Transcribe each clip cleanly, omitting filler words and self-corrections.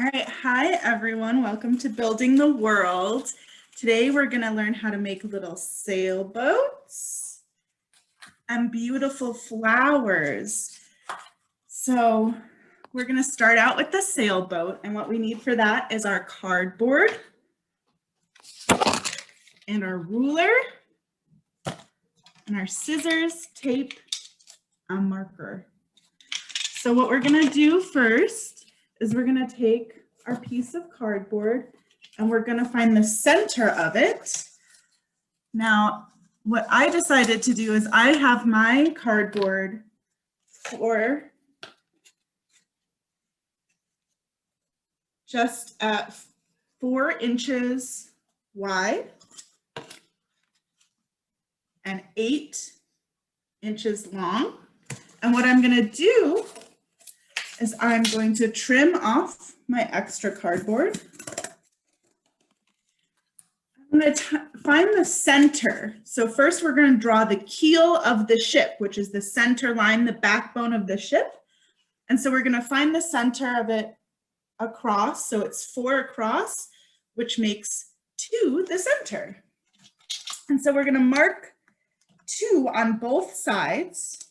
All right, hi everyone. Welcome to Building the World. Today we're going to learn how to make little sailboats and beautiful flowers. So we're going to start out with the sailboat, and what we need for that is our cardboard and our ruler and our scissors, tape, a marker. So what we're going to do first is we're going to take our piece of cardboard and we're going to find the center of it. Now, what I decided to do is I have my cardboard for just at 4 inches wide and 8 inches long. And what I'm going to do is I'm going to trim off my extra cardboard. I'm going to find the center. So first we're going to draw the keel of the ship, which is the center line, the backbone of the ship. And so we're going to find the center of it across. So it's 4 across, which makes 2 the center. And so we're going to mark 2 on both sides.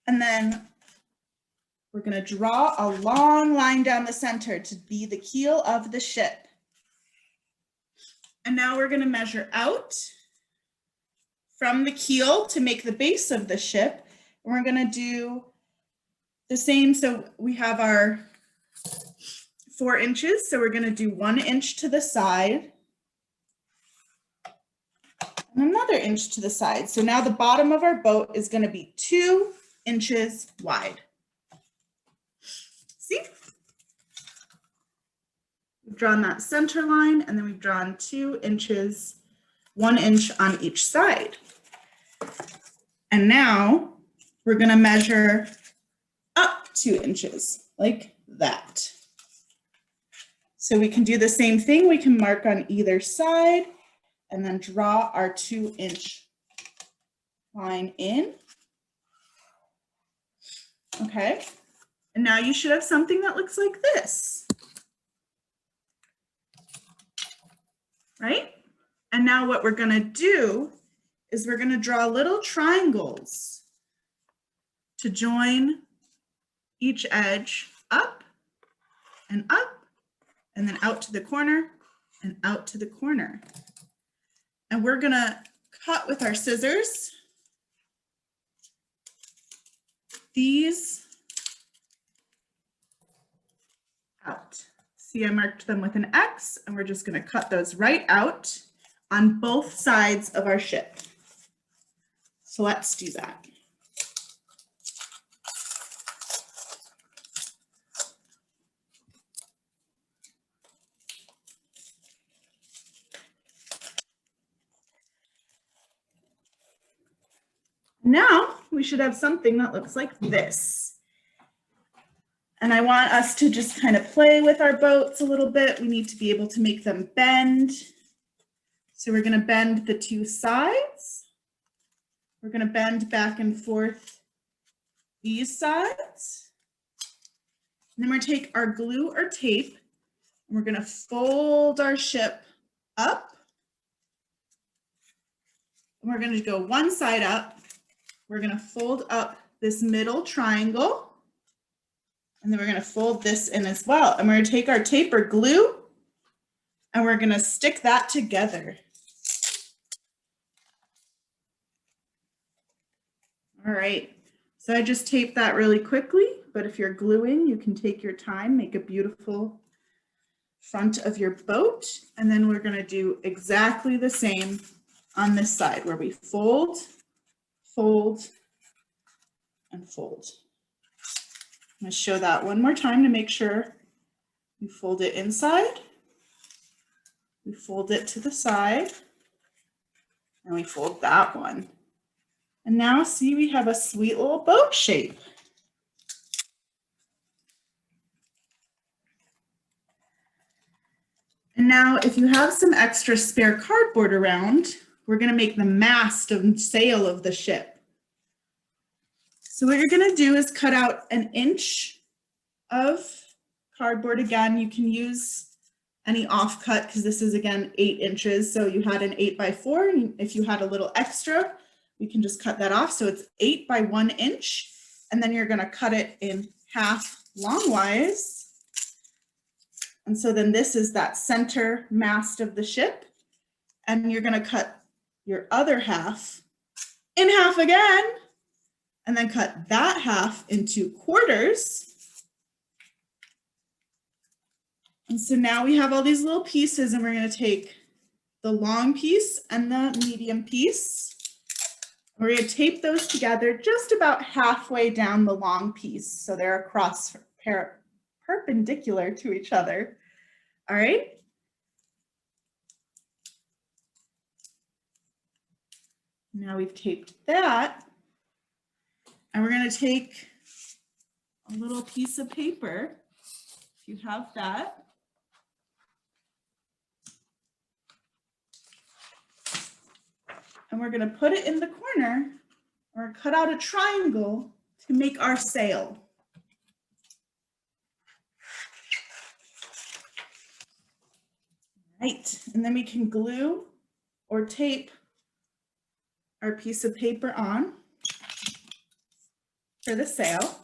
And then we're going to draw a long line down the center to be the keel of the ship. And now we're going to measure out from the keel to make the base of the ship. And we're going to do the same. So we have our 4 inches. So we're going to do 1 inch to the side and another inch to the side. So now the bottom of our boat is going to be 2 inches wide. See? We've drawn that center line, and then we've drawn 2 inches, 1 inch on each side. And now we're going to measure up 2 inches like that. So we can do the same thing. We can mark on either side and then draw our 2 inch line in. Okay, and now you should have something that looks like this, right? And now what we're going to do is we're going to draw little triangles to join each edge up, and then out to the corner and out to the corner. And we're going to cut with our scissors these out. See, I marked them with an X, and we're just going to cut those right out on both sides of our ship. So let's do that. Now we should have something that looks like this. And I want us to just kind of play with our boats a little bit. We need to be able to make them bend. So we're going to bend the 2 sides. We're going to bend back and forth these sides. And then we're going to take our glue or tape, and we're going to fold our ship up. And we're going to go one side up. We're going to fold up this middle triangle, and then we're going to fold this in as well. And we're going to take our tape or glue, and we're going to stick that together. All right, so I just taped that really quickly, but if you're gluing, you can take your time, make a beautiful front of your boat, and then we're going to do exactly the same on this side where we fold, fold, and fold. I'm going to show that one more time to make sure we fold it inside, we fold it to the side, and we fold that one. And now see, we have a sweet little boat shape. And now if you have some extra spare cardboard around, we're going to make the mast and sail of the ship. So what you're gonna do is cut out an inch of cardboard. Again, you can use any offcut because this is again 8 inches. So you had an 8x4, and if you had a little extra, we can just cut that off. So it's 8 by 1 inch, and then you're gonna cut it in half longwise. And so then this is that center mast of the ship, and you're gonna cut your other half in half again, and then cut that half into quarters. And so now we have all these little pieces, and we're going to take the long piece and the medium piece. We're going to tape those together just about halfway down the long piece, so they're across perpendicular to each other. All right. Now we've taped that, and we're going to take a little piece of paper, if you have that. And we're going to put it in the corner, or cut out a triangle to make our sail. Right, and then we can glue or tape our piece of paper on for the sail.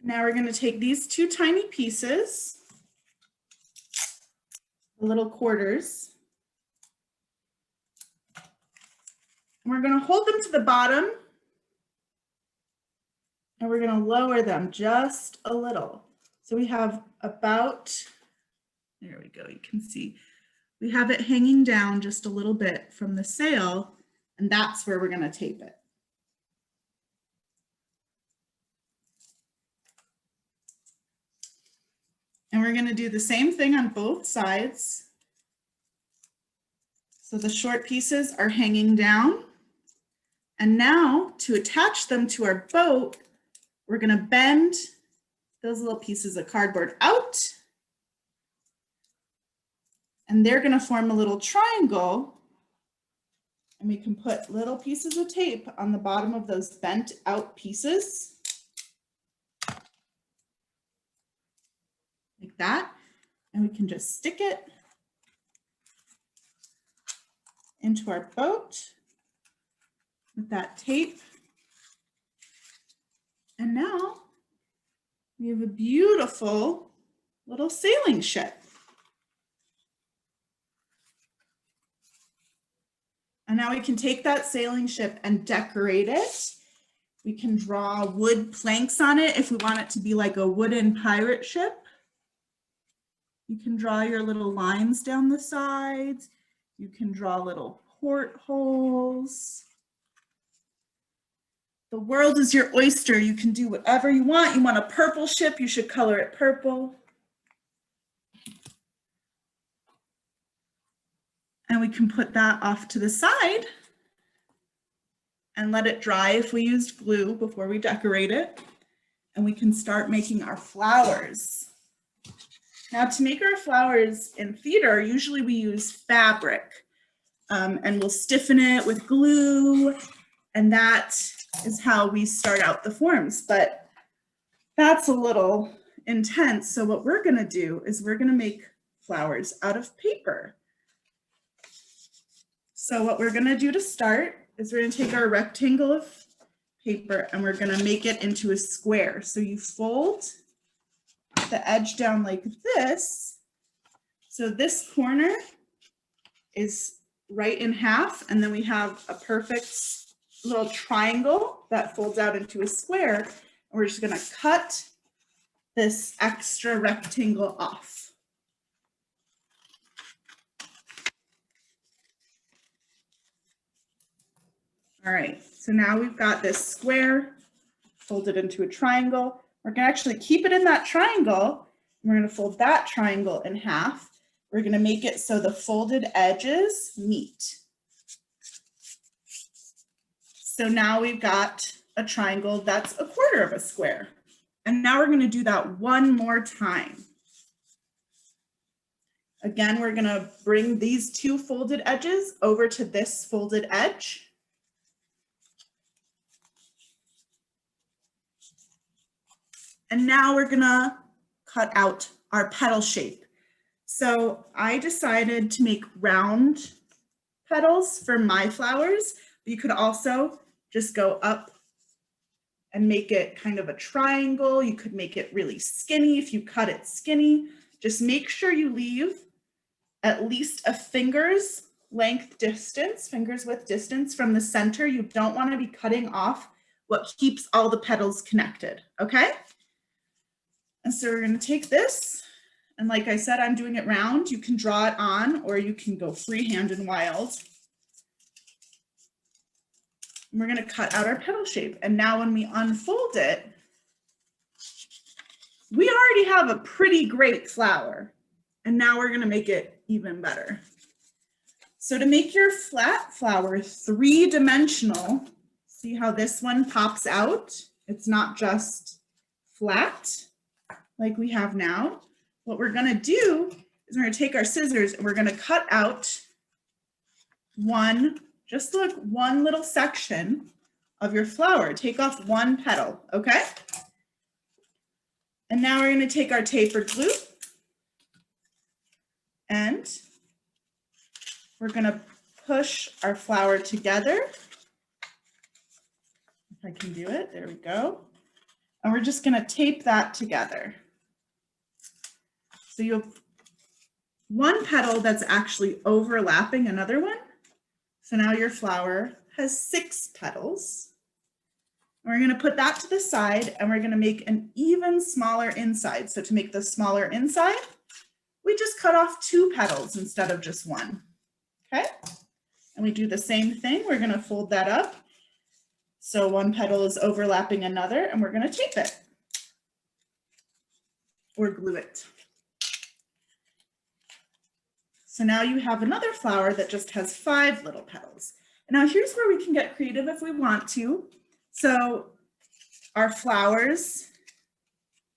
Now we're going to take these 2 tiny pieces, the little quarters, and we're going to hold them to the bottom, and we're going to lower them just a little. So we have about, there we go, you can see, we have it hanging down just a little bit from the sail, and that's where we're going to tape it. And we're going to do the same thing on both sides. So the short pieces are hanging down. And now to attach them to our boat, we're going to bend those little pieces of cardboard out. And they're going to form a little triangle. And we can put little pieces of tape on the bottom of those bent out pieces. Like that, and we can just stick it into our boat with that tape. And now we have a beautiful little sailing ship. And now we can take that sailing ship and decorate it. We can draw wood planks on it if we want it to be like a wooden pirate ship. You can draw your little lines down the sides. You can draw little portholes. The world is your oyster. You can do whatever you want. You want a purple ship, you should color it purple. And we can put that off to the side and let it dry if we used glue before we decorate it. And we can start making our flowers. Now to make our flowers in theater, usually we use fabric and we'll stiffen it with glue, and that is how we start out the forms, but that's a little intense. So what we're gonna do is we're gonna make flowers out of paper. So what we're gonna do to start is we're gonna take our rectangle of paper and we're gonna make it into a square. So you fold the edge down like this. So this corner is right in half, and then we have a perfect little triangle that folds out into a square. And we're just gonna cut this extra rectangle off. All right, so now we've got this square folded into a triangle. We're gonna actually keep it in that triangle. We're gonna fold that triangle in half. We're gonna make it so the folded edges meet. So now we've got a triangle that's a quarter of a square. And now we're gonna do that one more time. Again, we're gonna bring these two folded edges over to this folded edge. And now we're gonna cut out our petal shape. So I decided to make round petals for my flowers. You could also just go up and make it kind of a triangle. You could make it really skinny if you cut it skinny. Just make sure you leave at least a finger's length distance, fingers width distance from the center. You don't want to be cutting off what keeps all the petals connected, okay? And so we're going to take this, and like I said, I'm doing it round. You can draw it on, or you can go freehand and wild. And we're going to cut out our petal shape. And now when we unfold it, we already have a pretty great flower. And now we're going to make it even better. So to make your flat flower three-dimensional, see how this one pops out? It's not just flat like we have now. What we're going to do is we're going to take our scissors and we're going to cut out one, just like one little section of your flower. Take off one petal, okay? And now we're going to take our tapered glue and we're going to push our flower together. If I can do it, there we go. And we're just going to tape that together. So you have one petal that's actually overlapping another one. So now your flower has 6 petals. And we're going to put that to the side and we're going to make an even smaller inside. So to make the smaller inside, we just cut off 2 petals instead of just 1. Okay? And we do the same thing. We're going to fold that up. So one petal is overlapping another and we're going to tape it or glue it. So now you have another flower that just has 5 little petals. And now here's where we can get creative if we want to. So our flowers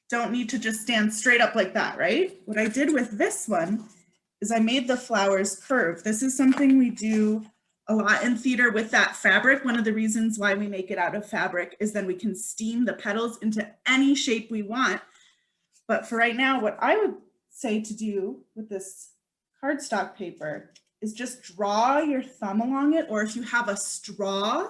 don't need to just stand straight up like that, right? What I did with this one is I made the flowers curve. This is something we do a lot in theater with that fabric. One of the reasons why we make it out of fabric is then we can steam the petals into any shape we want. But for right now, what I would say to do with this cardstock paper is just draw your thumb along it, or if you have a straw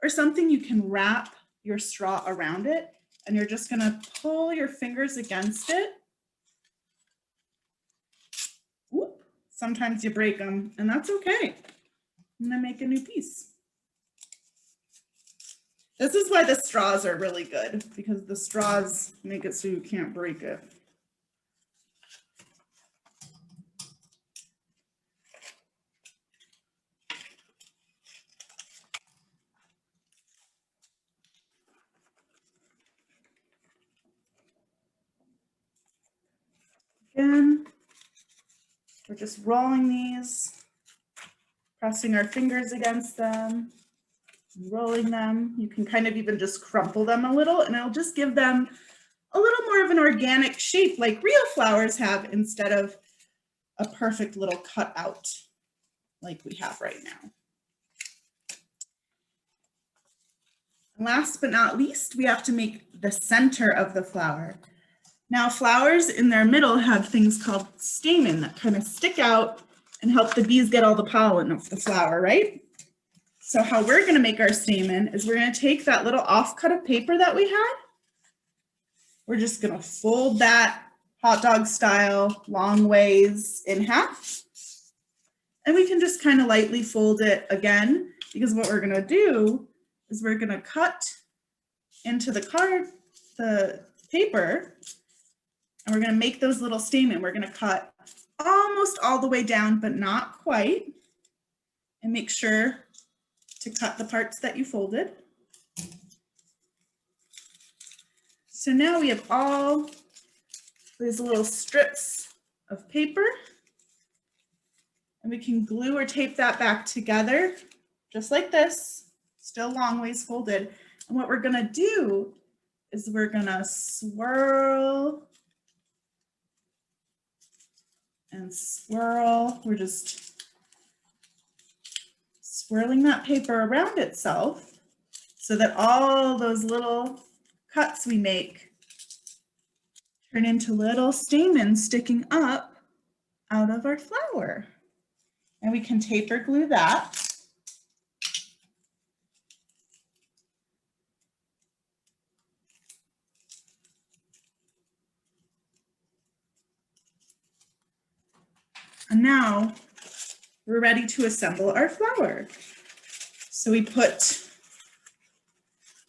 or something, you can wrap your straw around it and you're just gonna pull your fingers against it. Whoop. Sometimes you break them and that's okay. I'm gonna make a new piece. This is why the straws are really good, because the straws make it so you can't break it. Again, we're just rolling these, pressing our fingers against them, rolling them. You can kind of even just crumple them a little and it'll just give them a little more of an organic shape like real flowers have instead of a perfect little cutout like we have right now. And last but not least, we have to make the center of the flower. Now flowers in their middle have things called stamen that kind of stick out and help the bees get all the pollen of the flower, right? So how we're going to make our stamen is we're going to take that little offcut of paper that we had. We're just going to fold that hot dog style long ways in half. And we can just kind of lightly fold it again, because what we're going to do is we're going to cut into the paper, and we're going to make those little stamen. We're going to cut almost all the way down, but not quite. And make sure to cut the parts that you folded. So now we have all these little strips of paper, and we can glue or tape that back together just like this, still long ways folded. And what we're going to do is we're going to swirl and swirl. We're just swirling that paper around itself so that all those little cuts we make turn into little stamens sticking up out of our flower. And we can tape or glue that. And now we're ready to assemble our flower. So we put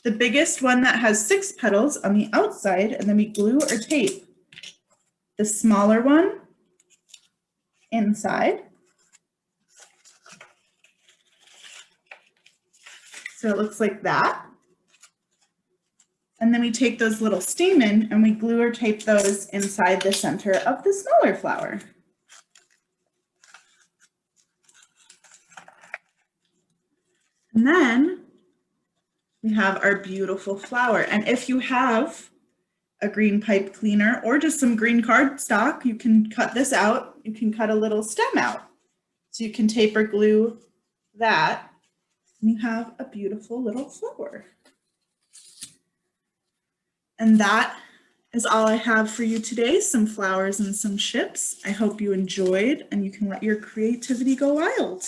the biggest one that has 6 petals on the outside, and then we glue or tape the smaller one inside. So it looks like that. And then we take those little stamen and we glue or tape those inside the center of the smaller flower. And then we have our beautiful flower. And if you have a green pipe cleaner or just some green cardstock, you can cut this out. You can cut a little stem out. So you can tape or glue that, and you have a beautiful little flower. And that is all I have for you today, some flowers and some ships. I hope you enjoyed, and you can let your creativity go wild.